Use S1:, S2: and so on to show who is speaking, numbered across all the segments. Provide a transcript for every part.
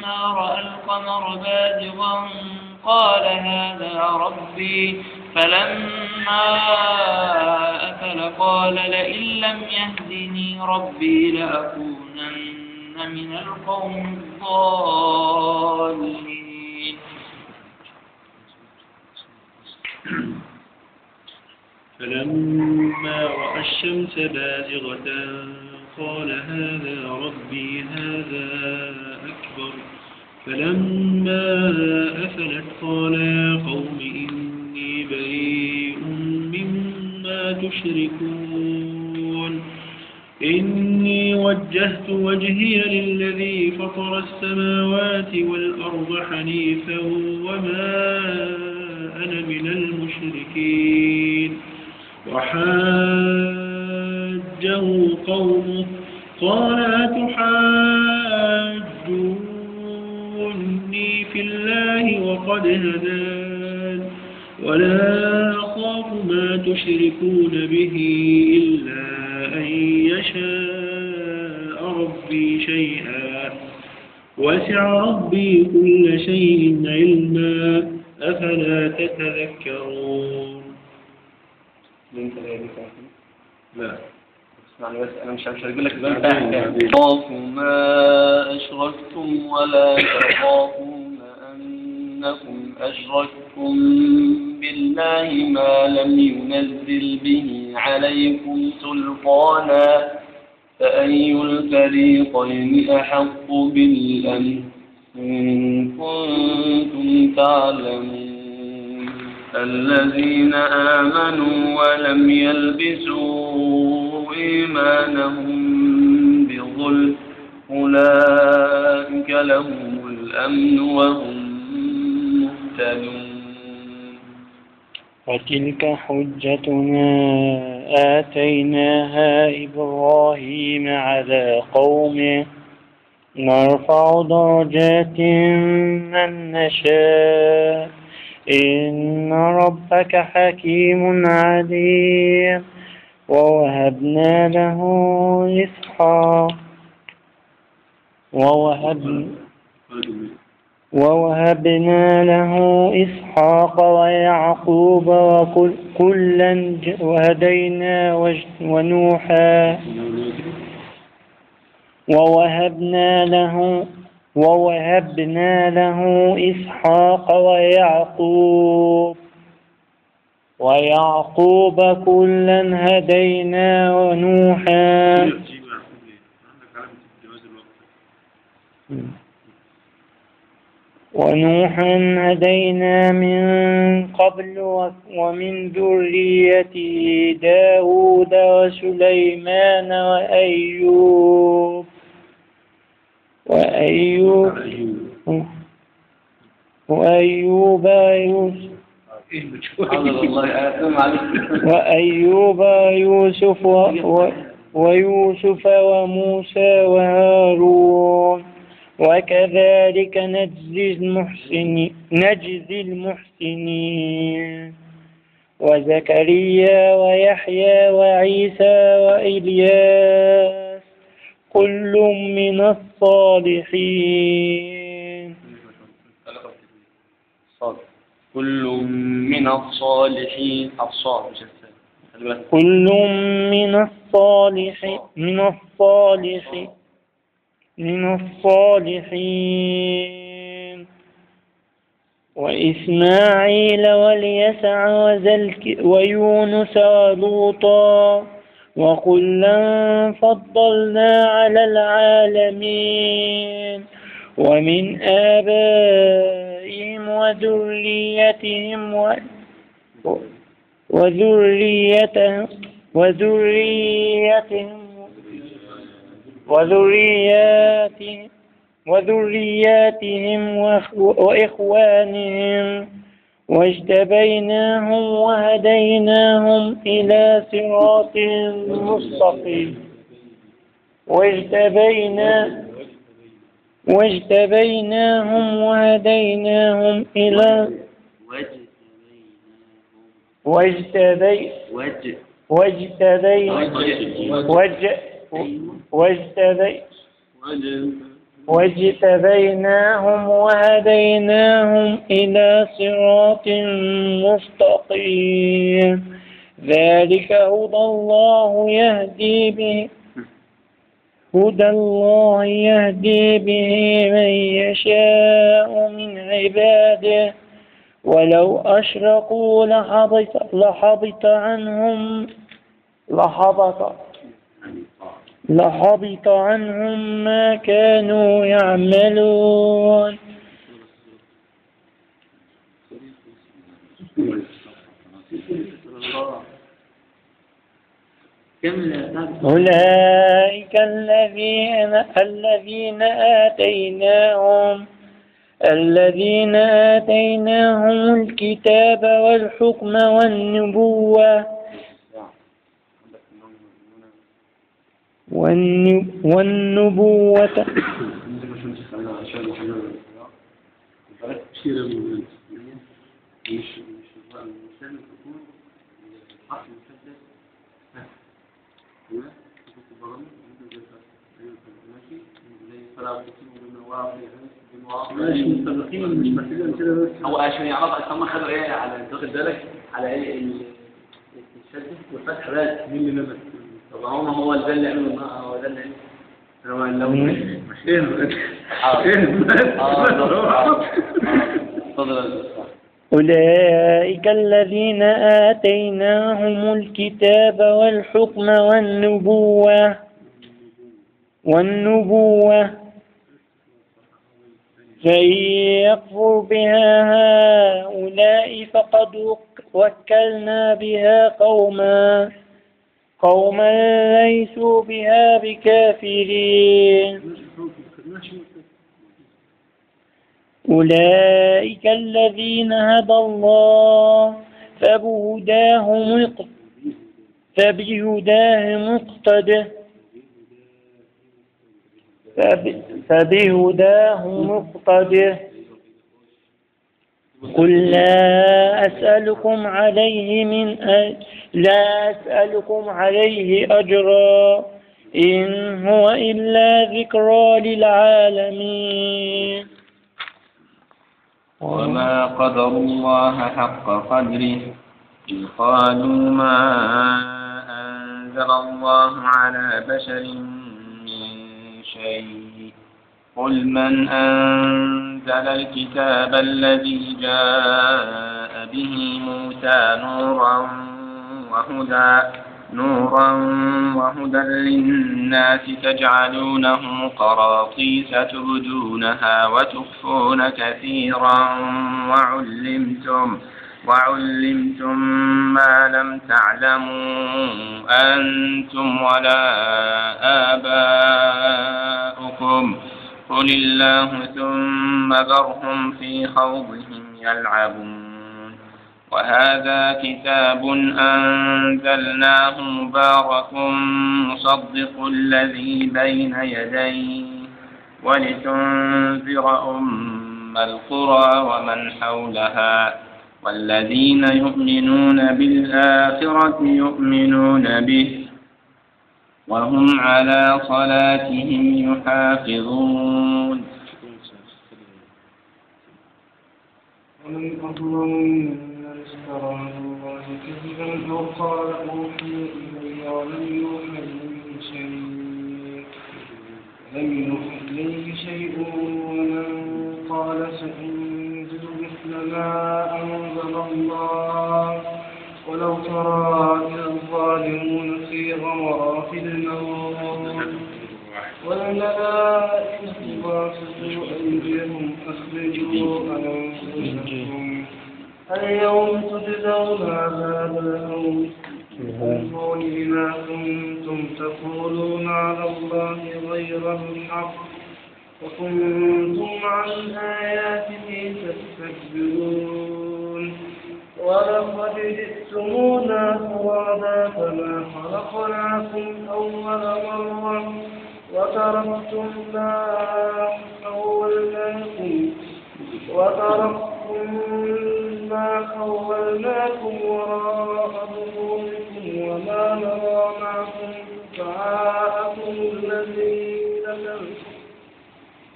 S1: رأى القمر بازغا قال هذا ربي فلما أفل قال لئن لم يهدني ربي لأكونن من القوم الضالين.
S2: فلما رأى الشمس بازغة قال هذا ربي هذا أكبر فلما أفلت قال يا قوم إني بريء مما تشركون إني وجهت وجهي للذي فطر السماوات والأرض حنيفا وما أنا من المشركين. وحاجه قومه قال أتحاجوني في الله وقد هدان ولا أخاف ما تشركون به إلا أن يشاء ربي شيئا وسع ربي كل شيء علما أفلا تتذكرون.
S3: لا يعني بس أنا مش هقول لك خافوا ما أشركتم ولا تخافون أنكم أشركتم بالله ما لم ينزل به عليكم سلطانا فأي الفريقين أحق بالأمن إن كنتم تعلمون. الذين آمنوا ولم يلبسوا إيمانهم بظلم أولئك لهم الأمن وهم مهتدون.
S4: وتلك حجتنا آتيناها إبراهيم على قومه نرفع درجات من نشاء إن ربك حكيم عليم. ووهبنا له إسحاق ويعقوب وكلا وهدينا ووهبنا له إسحاق ويعقوب كلا هدينا ونوحا هدينا من قبل ومن ذريته داود وسليمان وأيوب ويوسف وموسى وهارون وكذلك نجزي المحسنين وزكريا ويحيى وعيسى وإلياس كل من الصالحين.
S3: كل من الصالحين
S4: كل من الصالحين وإسماعيل واليسع ويونس ولوطا وكلا فضلنا على العالمين ومن آبائهم وذرياتهم وإخوانهم واجتبيناهم وهديناهم إلى صراط مستقيم. واجتبيناهم وهديناهم إلى واجتبيناهم وهديناهم إلى صراط مستقيم ذلك هدى الله يهدي به من يشاء من عباده ولو أشركوا لحبط عنهم ما كانوا يعملون أولئك الذين آتيناهم الكتاب والحكم والنبوة
S5: هو عشان يعرف هم خدوا ايه على واخد بالك على ايه الشد والفتح بس مين اللي نزل طب هو ده اللي عمله هو ده اللي عمله
S4: أولئك الذين آتيناهم الكتاب والحكم والنبوة فإن يكفر بها هؤلاء فقد وكلنا بها قوما ليسوا بها بكافرين أولئك الذين هدى الله فبهداه مقتده قل لا أسألكم عليه أجرا إن هو إلا ذكرى للعالمين
S3: وما قدر الله حق قدره إذ قالوا ما أنزل الله على بشر من شيء قل من أنزل الكتاب الذي جاء به موسى نورا وهدى للناس تجعلونه قراطيس تبدونها وتخفون كثيرا وعلمتم ما لم تعلموا أنتم ولا آباؤكم قل الله ثم ذرهم في خوضهم يلعبون وهذا كتاب أنزلناه مبارك مصدق الذي بين يديه ولتنذر أم القرى ومن حولها والذين يؤمنون بالآخرة يؤمنون به وهم على صلاتهم يحافظون
S2: ومن أظلم ممن افترى على الله كذبا أو قال أوحي إلي ولم يوحى إليه شيء ومن قال سأنزل مثل ما أنزل الله ولو ترى إذ الظالمون في غمرات الموت والملائكة باسطوا أيديهم أخرجوا أنفسكم اليوم تجزون عذاب الهون بما كنتم تقولون على الله غير الحق وكنتم عن آياته تستكبرون ولقد جئتمونا فرادا كما خلقناكم أول مرة وتركتم ما خولناكم وراء ظهوركم وما نرى معكم شفعاءكم الذين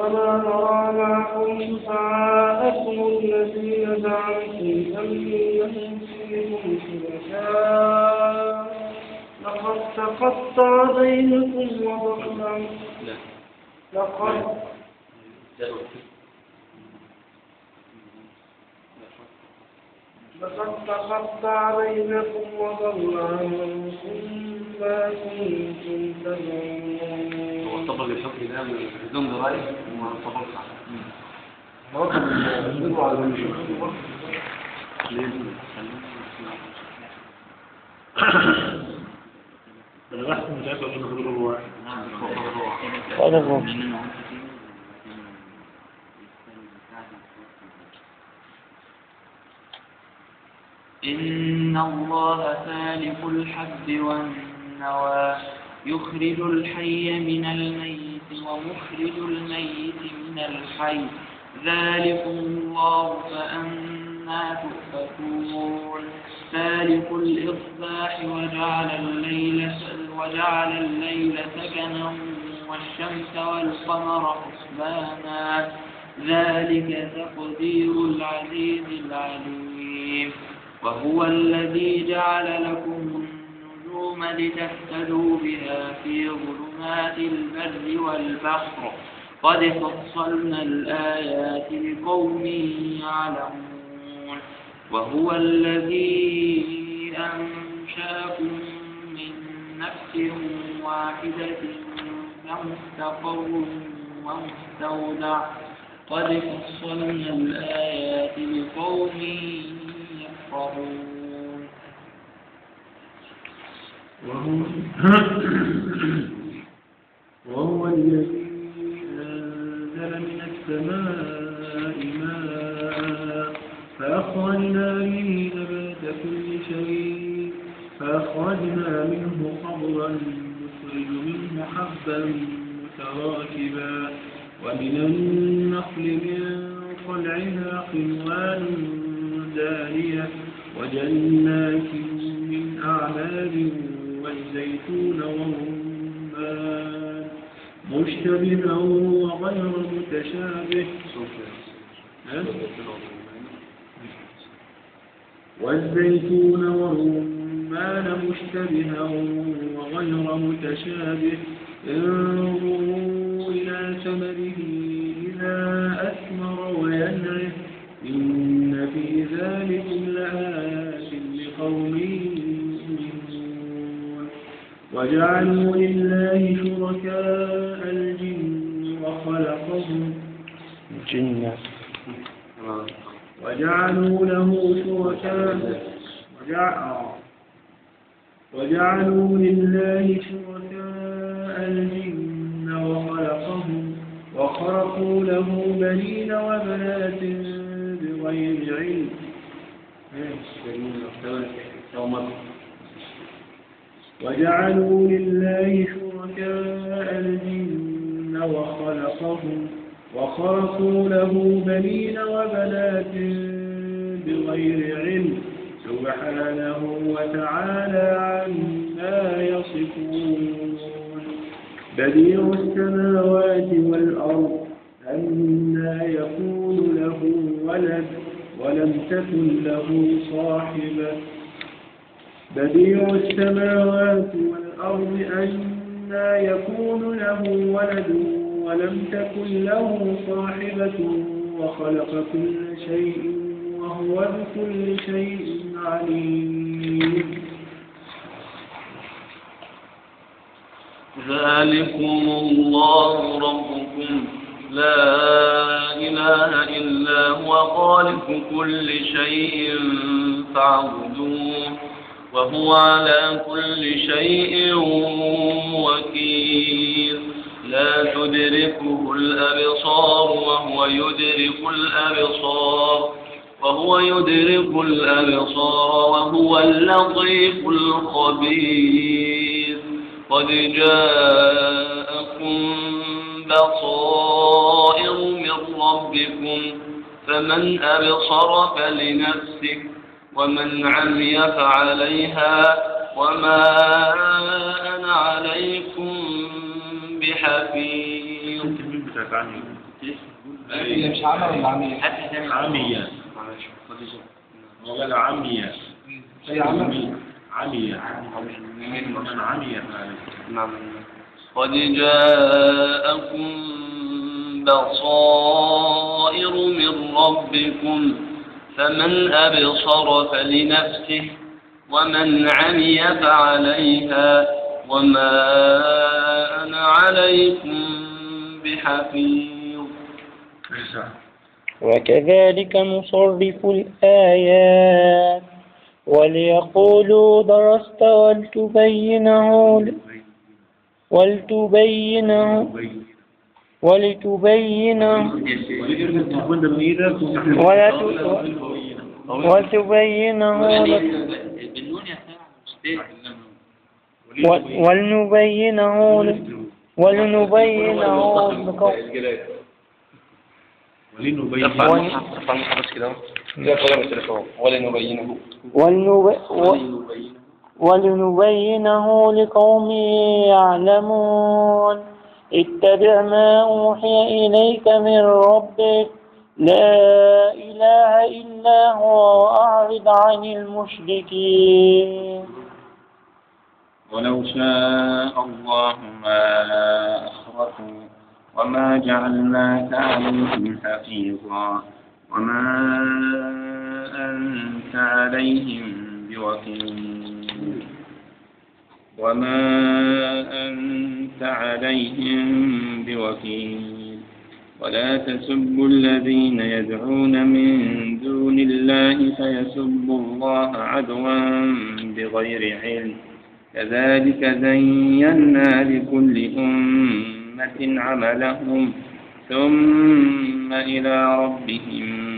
S2: وما نرى معكم شفعاءكم الذين زعمتم أنهم فيكم شركاء لقد تقطع بينكم وضل عنكم ما كنتم تدعون.
S5: وطبق الحكم ده بدون ضرائب وطبق صح.
S1: إن الله فالق الحب والنوى يخرج الحي من الميت ومخرج الميت من الحي ذلكم الله فأنى تؤفكون. فالق الإصباح وجعل الليل سكنا والشمس والقمر حسبانا ذلك تقدير العزيز العليم. وهو الذي جعل لكم النجوم لتهتدوا بها في ظلمات البر والبحر قد فصلنا الآيات لقوم يعلمون. وهو الذي أنشأكم من نفس واحدة فمستقر ومستودع قد فصلنا الآيات لقوم يفقهون.
S2: وهو الذي أنزل من السماء ماء فأخرجنا به نبات كل شيء فأخرجنا منه خضرا نخرج منه حبا متراكبا ومن النخل من طلعها قنوان دانية وجنات من أعناب والزيتون والرمان مشتبها وغير متشابه والزيتون والرمان مشتبها وغير متشابه انظروا إلى ثمره إذا أثمر وينعه إن في ذلك لآيات لقوم يؤمنون. وجعلوا لله شركاء الجن وخلقهم وجعلوا له وجعلوا لله شركاء الجن وخلقهم وخرقوا له بنين وبنات بغير علم وجعلوا لله شركاء الجن وخلقهم وخرقوا له بنين وبنات بغير علم سبحانه وتعالى عما يصفون. بديع السماوات والأرض أنى يكون له ولد ولم تكن له صاحبة بديع السماوات والأرض أنى يكون له ولد ولم تكن له صاحبة وخلق كل شيء وهو بكل شيء عليم.
S3: ذلكم الله ربكم لا إله إلا هو خالق كل شيء فاعبدوه وهو على كل شيء وكيل. لا تدركه الأبصار وهو يدرك الأبصار وهو اللطيف الخبير. قد جاءكم بصائر من ربكم فمن أبصر فلنفسه ومن عمي فعليها وما أنا عليكم بحفيظ.
S2: اللي مش عامة ولا عامية؟
S6: عامية ولا عامية
S2: هي عامة؟
S6: عامية ومن عمي
S3: نعم. قد جاءكم بصائر من ربكم فمن أبصر فلنفسه ومن عمي فعليها وما أنا عليكم بحفيظ.
S4: وكذلك نصرف الآيات وليقولوا درست ولتبينه ولنبينه لقوم يعلمون. اتبع ما أوحي إليك من ربك لا إله إلا هو وأعرض عن المشركين.
S6: ولو شاء الله ما أشركوا وما جعلناك عليهم حفيظا وما أنت عليهم بوكيل ولا تسبوا الذين يدعون من دون الله فيسبوا الله عدوا بغير علم كذلك زينا لكل أمة عملهم ثم إلى ربهم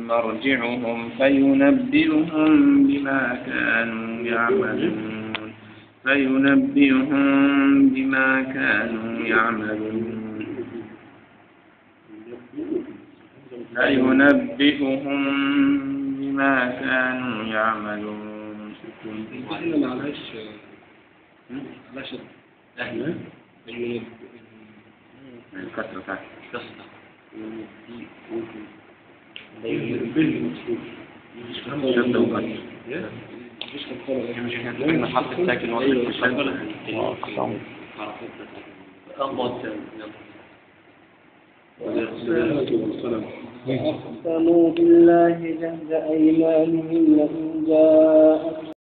S6: مرجعهم فينبئهم بما كانوا يعملون.
S1: أقسموا بالله جهد أيمانهم لئن جاءت